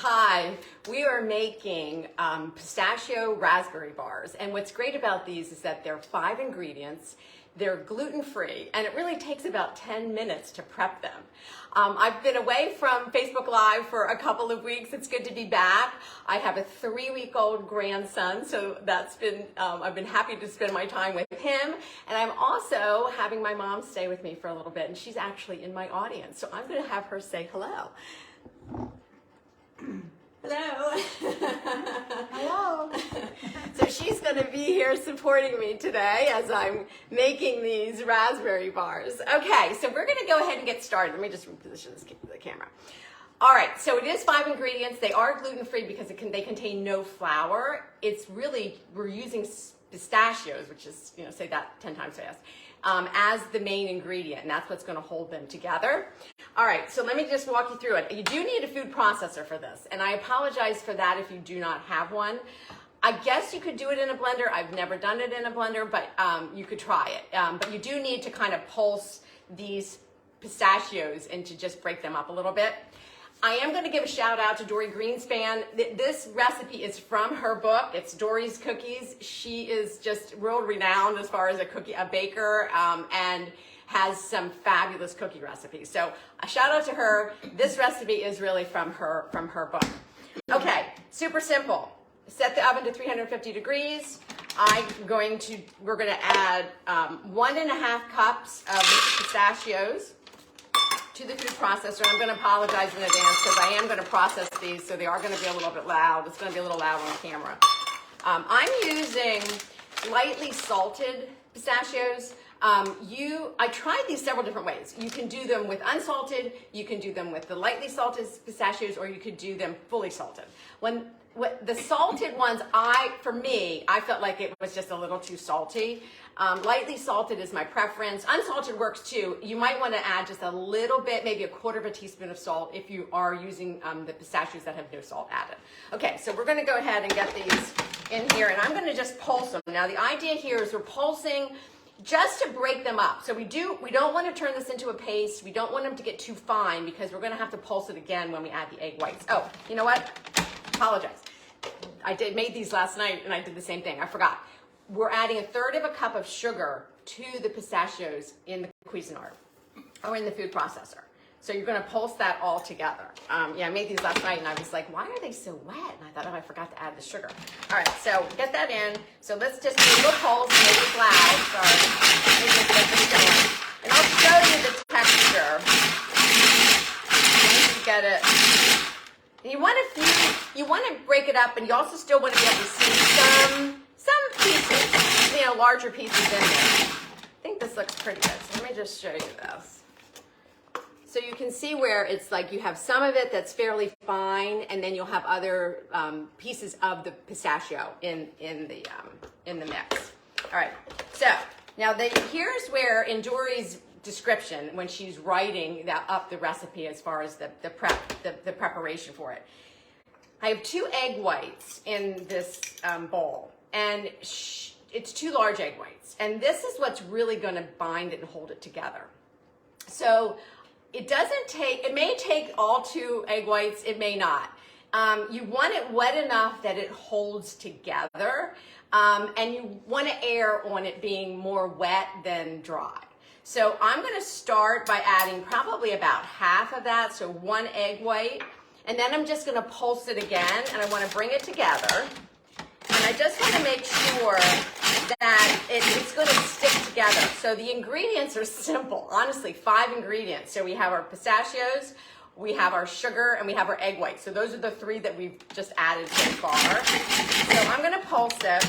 Hi, we are making pistachio raspberry bars, and what's great about these is that they're 5 ingredients, they're gluten-free, and it really takes about 10 minutes to prep them. I've been away from Facebook Live for a couple of weeks. It's good to be back. I have a 3-week-old grandson, so that's been, I've been happy to spend my time with him, and I'm also having my mom stay with me for a little bit, and she's actually in my audience, so I'm going to have her say hello. Hello. Hello. So she's going to be here supporting me today as I'm making these raspberry bars. Okay, so we're going to go ahead and get started. Let me just reposition the camera. All right, so it is 5 ingredients. They are gluten-free because they contain no flour. It's really, we're using pistachios, which is, say that 10 times fast, as the main ingredient, and that's what's going to hold them together. All right, so let me just walk you through it. You do need a food processor for this, and I apologize for that if you do not have one. I guess you could do it in a blender. I've never done it in a blender, but you could try it. But you do need to kind of pulse these pistachios and to just break them up a little bit. I am going to give a shout out to Dorie Greenspan. This recipe is from her book. It's Dorie's Cookies. She is just world renowned as far as a baker, and has some fabulous cookie recipes. So a shout out to her. This recipe is really from her book. Okay, super simple. Set the oven to 350 degrees. We're going to add 1.5 cups of pistachios to the food processor. I'm going to apologize in advance because I am going to process these, so they are going to be a little bit loud. It's going to be a little loud on camera. I'm using lightly salted pistachios. I tried these several different ways. You can do them with unsalted, you can do them with the lightly salted pistachios, or you could do them fully salted. The salted ones, for me, I felt like it was just a little too salty. Lightly salted is my preference. Unsalted works too. You might want to add just a little bit, maybe 1/4 teaspoon of salt if you are using the pistachios that have no salt added. Okay, so we're going to go ahead and get these in here, and I'm going to just pulse them. Now the idea here is we're pulsing just to break them up. So we don't want to turn this into a paste. We don't want them to get too fine because we're going to have to pulse it again when we add the egg whites. Oh, you know what? Apologize. I made these last night and I did the same thing. I forgot. We're adding 1/3 cup of sugar to the pistachios in the Cuisinart or in the food processor. So you're going to pulse that all together. Yeah, I made these last night and I was like, why are they so wet? And I thought, oh, I forgot to add the sugar. All right, so get that in. So let's just do a little pulse, make it loud. Sorry. And I'll show you the texture. Once you get it. And you want to break it up, and you also still want to be able to see some pieces, larger pieces in there. I think this looks pretty good. So let me just show you this. So you can see where it's like you have some of it that's fairly fine, and then you'll have other pieces of the pistachio in the mix. All right. So now here's where in Dorie's description, when she's writing up the recipe as far as the preparation for it, I have 2 egg whites in this bowl, and it's 2 large egg whites, and this is what's really going to bind it and hold it together. So it may take all 2 egg whites, it may not. You want it wet enough that it holds together, and you want to err on it being more wet than dry. So I'm going to start by adding probably about half of that, so 1 egg white, and then I'm just going to pulse it again, and I want to bring it together, and I just want to make sure that it's going to stick together. So the ingredients are simple, honestly, 5 ingredients. So we have our pistachios, we have our sugar, and we have our egg white. So those are the 3 that we've just added so far. So I'm going to pulse it.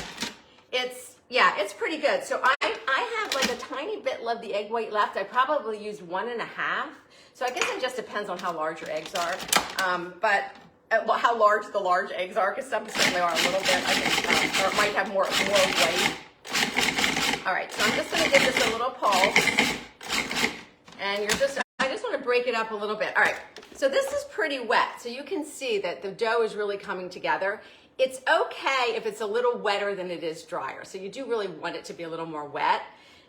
It's pretty good. So I have like a tiny bit of the egg white left. I probably used 1.5. So I guess it just depends on how large your eggs are. How large the large eggs are, because some certainly are a little bit, I think, or it might have more weight. All right, so I'm just going to give this a little pulse. And I just want to break it up a little bit. All right, so this is pretty wet. So you can see that the dough is really coming together. It's okay if it's a little wetter than it is drier. So you do really want it to be a little more wet.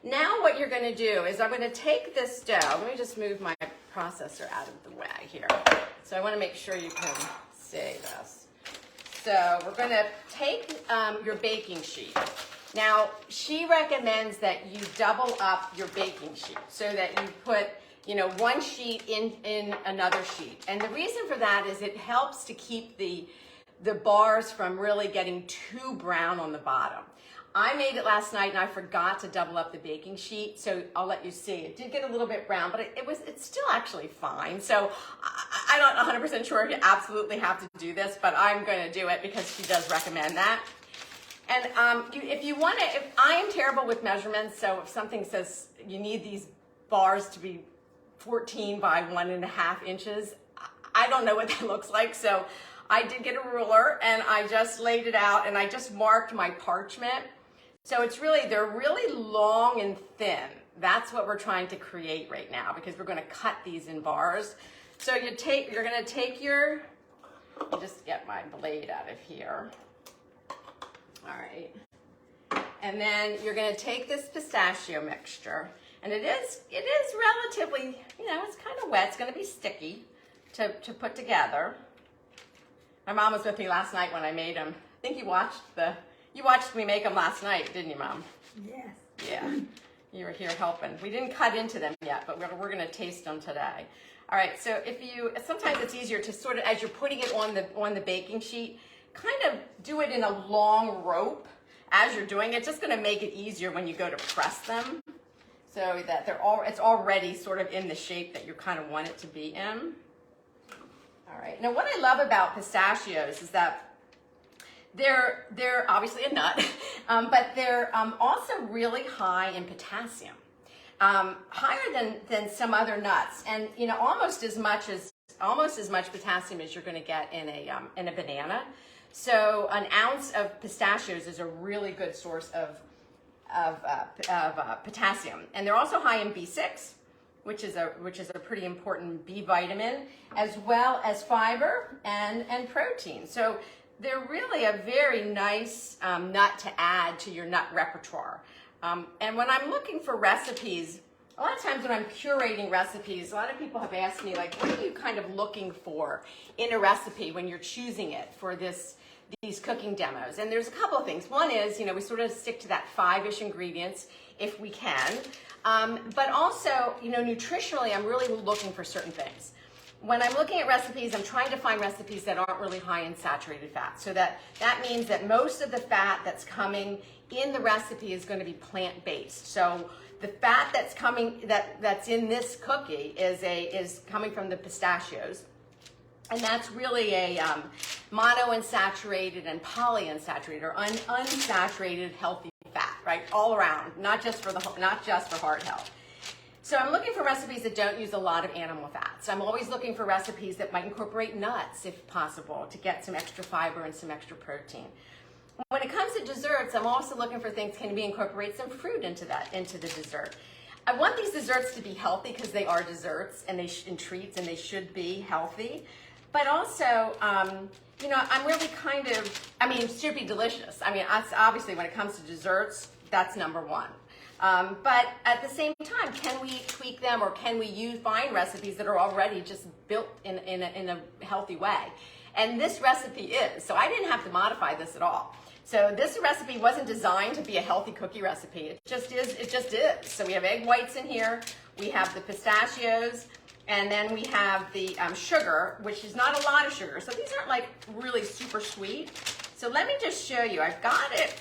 Now what you're going to do is I'm going to take this dough. Let me just move my processor out of the way here. So I want to make sure you can see this. So we're going to take your baking sheet. Now, she recommends that you double up your baking sheet so that you put, one sheet in another sheet. And the reason for that is it helps to keep the bars from really getting too brown on the bottom. I made it last night and I forgot to double up the baking sheet, so I'll let you see. It did get a little bit brown, but it's still actually fine. So I'm not 100% sure if you absolutely have to do this, but I'm going to do it because she does recommend that. And if you want to, I am terrible with measurements, so if something says you need these bars to be 14 by 1.5 inches, I don't know what that looks like, so I did get a ruler and I just laid it out and I just marked my parchment. So they're really long and thin. That's what we're trying to create right now because we're going to cut these in bars. So you're going to take I'll just get my blade out of here. All right. And then you're going to take this pistachio mixture, and it is relatively, it's kind of wet. It's going to be sticky to put together. My mom was with me last night when I made them. I think you watched me make them last night, didn't you, Mom? Yes. Yeah. You were here helping. We didn't cut into them yet, but we're going to taste them today. All right. So sometimes it's easier to sort of, as you're putting it on the baking sheet, kind of do it in a long rope as you're doing it. It's just going to make it easier when you go to press them, so that it's already sort of in the shape that you kind of want it to be in. All right. Now, what I love about pistachios is that they're obviously a nut, but they're also really high in potassium, higher than some other nuts, and almost as much potassium as you're going to get in a banana. So an ounce of pistachios is a really good source of potassium, and they're also high in B6, which is a pretty important B vitamin, as well as fiber and protein. So they're really a very nice nut to add to your nut repertoire. And when I'm looking for recipes, a lot of times when I'm curating recipes, a lot of people have asked me, like, what are you kind of looking for in a recipe when you're choosing it for these cooking demos? And there's a couple of things. One is, we sort of stick to that 5-ish ingredients if we can. But also, nutritionally, I'm really looking for certain things. When I'm looking at recipes, I'm trying to find recipes that aren't really high in saturated fat. So that means that most of the fat that's coming in the recipe is going to be plant-based. So the fat that's coming that's in this cookie is coming from the pistachios. And that's really a monounsaturated and polyunsaturated or unsaturated healthy fat, right? All around, not just for heart health. So I'm looking for recipes that don't use a lot of animal fats. I'm always looking for recipes that might incorporate nuts, if possible, to get some extra fiber and some extra protein. When it comes to desserts, I'm also looking for things, can we incorporate some fruit into the dessert? I want these desserts to be healthy because they are desserts and and treats, and they should be healthy. But also, I'm really it should be delicious. Obviously, when it comes to desserts, that's number one. But at the same time, can we tweak them, or can we find recipes that are already just built in a healthy way? And this recipe is, so I didn't have to modify this at all. So this recipe wasn't designed to be a healthy cookie recipe. It just is. So we have egg whites in here, we have the pistachios, and then we have the sugar, which is not a lot of sugar. So these aren't like really super sweet. So let me just show you. I've got it.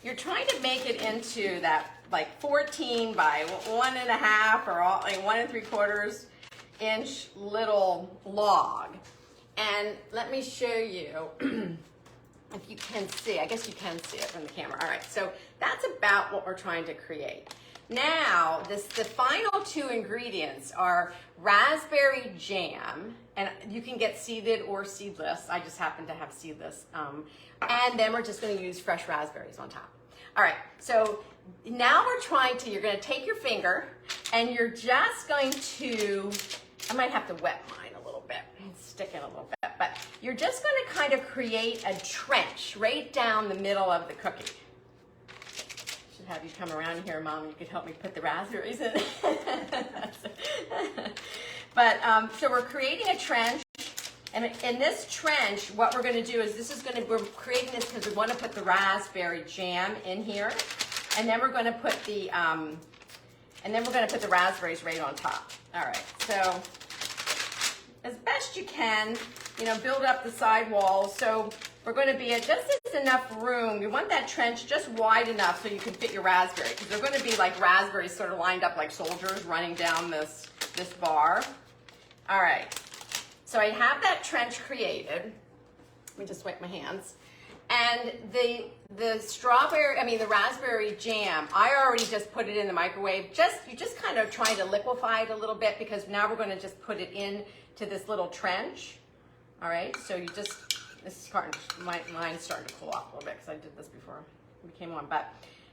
You're trying to make it into that like 14 by 1.5 or 1 3/4 inch little log. And let me show you if you can see. I guess you can see it from the camera. All right, so that's about what we're trying to create. Now, the final 2 ingredients are raspberry jam, and you can get seeded or seedless. I just happen to have seedless. And then we're just going to use fresh raspberries on top. All right, so now you're going to take your finger, and you're just going to, I might have to wet mine a little bit, stick in a little bit, but you're just going to kind of create a trench right down the middle of the cookie. Should have you come around here, Mom, and you could help me put the raspberries in. But so we're creating a trench, And in this trench, what we're going to do is we're creating this because we want to put the raspberry jam in here, and then we're going to put the raspberries right on top. All right, so as best you can, build up the side walls. So we're going to be at just enough room. You want that trench just wide enough so you can fit your raspberry, because they're going to be like raspberries sort of lined up like soldiers running down this bar. All right. So I have that trench created. Let me just wipe my hands. And the raspberry jam, I already just put it in the microwave. You're just kind of trying to liquefy it a little bit, because now we're going to just put it in to this little trench. All right, so mine's starting to cool off a little bit because I did this before we came on.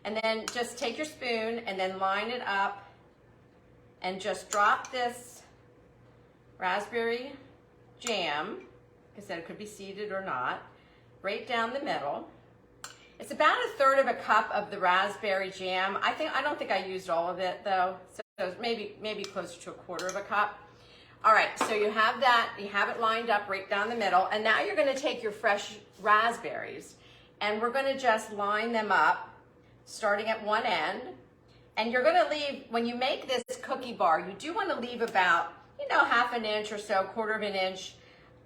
And then just take your spoon and then line it up and just drop this raspberry jam, like I said, it could be seeded or not, right down the middle. It's about 1/3 of a cup of the raspberry jam. I don't think I used all of it though, so maybe closer to 1/4 of a cup. All right, so you have it lined up right down the middle, and now you're going to take your fresh raspberries, and we're going to just line them up, starting at one end, and you're going to leave, when you make this cookie bar, you do want to leave about 1/2 inch or so, 1/4 of an inch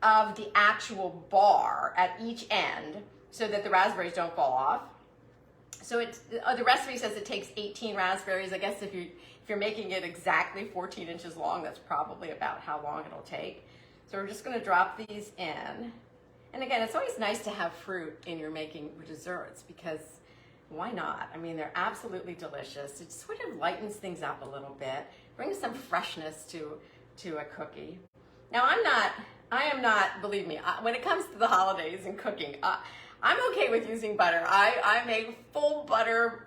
of the actual bar at each end so that the raspberries don't fall off. So the recipe says it takes 18 raspberries. I guess if you're making it exactly 14 inches long, that's probably about how long it'll take. So we're just going to drop these in. And again, it's always nice to have fruit in your making desserts, because why not? I mean, they're absolutely delicious. It sort of lightens things up a little bit, brings some freshness to a cookie. Now, I am not, believe me, when it comes to the holidays and cooking, I'm okay with using butter. I make full butter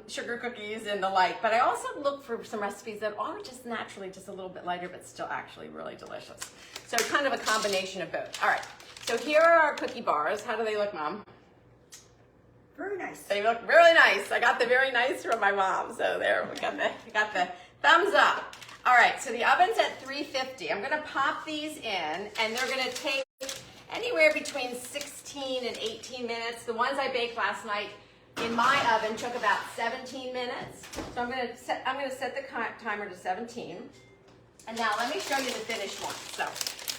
sugar cookies and the like, but I also look for some recipes that are just naturally just a little bit lighter, but still actually really delicious. So kind of a combination of both. All right, so here are our cookie bars. How do they look, Mom? Very nice. They look really nice. I got the very nice from my mom. So there, we got the thumbs up. All right, so the oven's at 350. I'm gonna pop these in, and they're gonna take anywhere between 16 and 18 minutes. The ones I baked last night in my oven took about 17 minutes. So I'm gonna set the timer to 17. And now let me show you the finished ones. So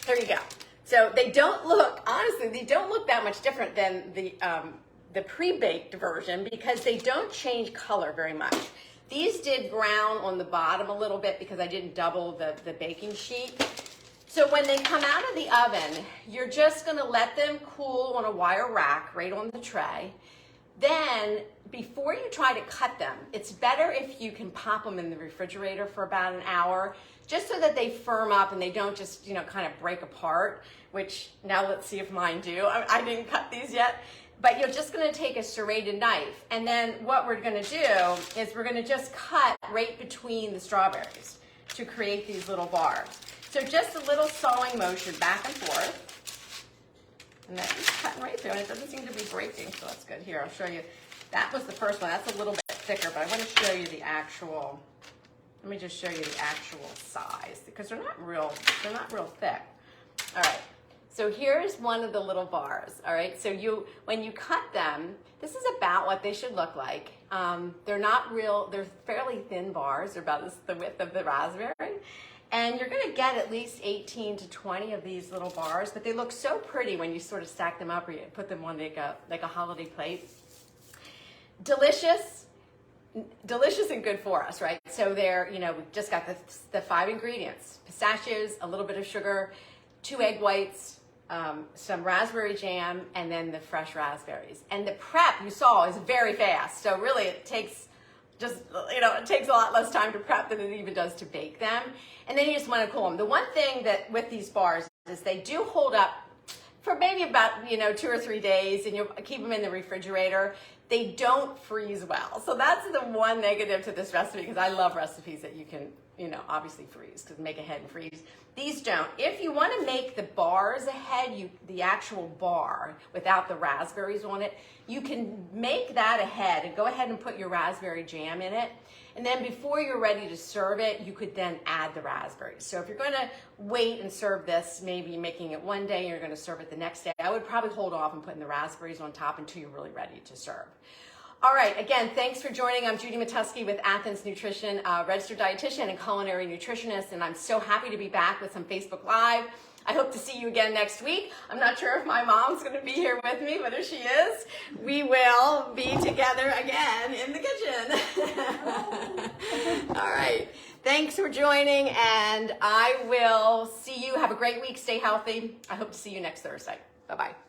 there you go. So they don't look, honestly, they don't look that much different than the pre-baked version, because they don't change color very much. These did brown on the bottom a little bit because I didn't double the baking sheet. So when they come out of the oven, you're just gonna let them cool on a wire rack right on the tray. Then, before you try to cut them, it's better if you can pop them in the refrigerator for about an hour, just so that they firm up and they don't just, kind of break apart, which now let's see if mine do. I didn't cut these yet. But you're just gonna take a serrated knife, and then what we're gonna do is we're gonna just cut right between the strawberries to create these little bars. So just a little sawing motion back and forth. And that's just cutting right through, and it doesn't seem to be breaking, so that's good. Here, I'll show you. That was the first one. That's a little bit thicker, but I want to show you the actual, let me just show you the actual size, because they're not real thick. All right. So here's one of the little bars, all right? So when you cut them, this is about what they should look like. They're fairly thin bars. They're about the width of the raspberry. And you're gonna get at least 18 to 20 of these little bars, but they look so pretty when you sort of stack them up or you put them on like a holiday plate. Delicious and good for us, right? So we've just got the 5 ingredients: pistachios, a little bit of sugar, 2 egg whites, some raspberry jam, and then the fresh raspberries. And the prep, you saw, is very fast. So really it takes it takes a lot less time to prep than it even does to bake them. And then you just want to cool them. The one thing that with these bars is they do hold up for maybe about 2 or 3 days, and you keep them in the refrigerator. They don't freeze well. So that's the one negative to this recipe, because I love recipes that you can you know, obviously freeze, because make ahead and freeze. These don't. If you want to make the bars ahead, the actual bar without the raspberries on it, you can make that ahead and go ahead and put your raspberry jam in it. And then before you're ready to serve it, you could then add the raspberries. So if you're going to wait and serve this, maybe making it one day and you're going to serve it the next day, I would probably hold off and putting the raspberries on top until you're really ready to serve. All right, again, thanks for joining. I'm Judy Matusky with Athens Nutrition, registered dietitian and culinary nutritionist, and I'm so happy to be back with some Facebook Live. I hope to see you again next week. I'm not sure if my mom's going to be here with me, but if she is, we will be together again in the kitchen. All right, thanks for joining, and I will see you. Have a great week. Stay healthy. I hope to see you next Thursday. Bye-bye.